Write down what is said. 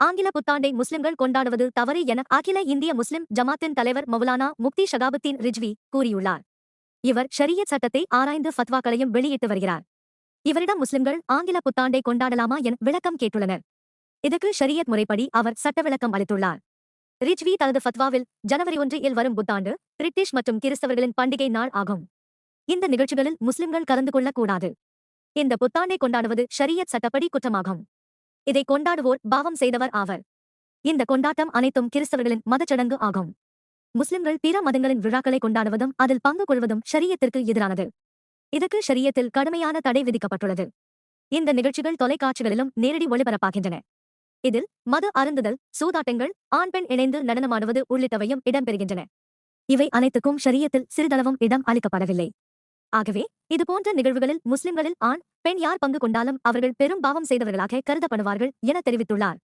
ஆங்கில புத்தாண்டை முஸ்லிம்கள் கொண்டாடுவது தவறு என அகில இந்திய முஸ்லிம் ஜமாத்தின் தலைவர் மௌலானா முப்தி ஷகாபுத்தீன் ரிஜ்வி கூறியுள்ளார். இவர் ஷரியத் சட்டத்தை ஆராய்ந்து ஃபத்வாக்களையும் வெளியிட்டு வருகிறார். இவரிடம் முஸ்லிம்கள் ஆங்கில புத்தாண்டை கொண்டாடலாமா என விளக்கம் கேட்டுள்ளனர். இதற்கு ஷரியத் முறைப்படி அவர் சட்ட விளக்கம் அளித்துள்ளார். ரிஜ்வி தனது ஃபத்வாவில் ஜனவரி 1 வரும் புத்தாண்டு பிரிட்டிஷ் மற்றும் கிறிஸ்தவர்களின் பண்டிகை நாள் ஆகும். இந்த நிகழ்ச்சிகளில் முஸ்லிம்கள் கலந்து கொள்ளக்கூடாது. இந்த புத்தாண்டை கொண்டாடுவது ஷரியத் சட்டப்படி குற்றமாகும். இதை கொண்டாடுவோர் பாவம் செய்தவர் ஆவர். இந்த கொண்டாட்டம் அனைத்தும் கிறிஸ்தவர்களின் மதச்சடங்கு ஆகும். முஸ்லிம்கள் பிற மதங்களின் விழாக்களை கொண்டாடுவதும் அதில் பங்கு கொள்வதும் ஷரியத்திற்கு எதிரானது. இதற்கு ஷரியத்தில் கடுமையான தடை விதிக்கப்பட்டுள்ளது. இந்த நிகழ்ச்சிகள் தொலைக்காட்சிகளிலும் நேரடி ஒளிபரப்பாகின்றன. இதில் மது அருந்துதல், சூதாட்டங்கள், ஆண் பெண் இணைந்து நடனமாடுவது உள்ளிட்டவையும் இடம்பெறுகின்றன. இவை அனைத்துக்கும் ஷரியத்தில் சிறிதளவும் இடம் அளிக்கப்படவில்லை. ஆகவே இதுபோன்ற நிகழ்வுகளில் முஸ்லிம்களில் ஆண், பெண் யார் பங்கு கொண்டாலும் அவர்கள் பெரும் பாவம் செய்தவர்களாக கருதப்படுவார்கள் என தெரிவித்துள்ளார்.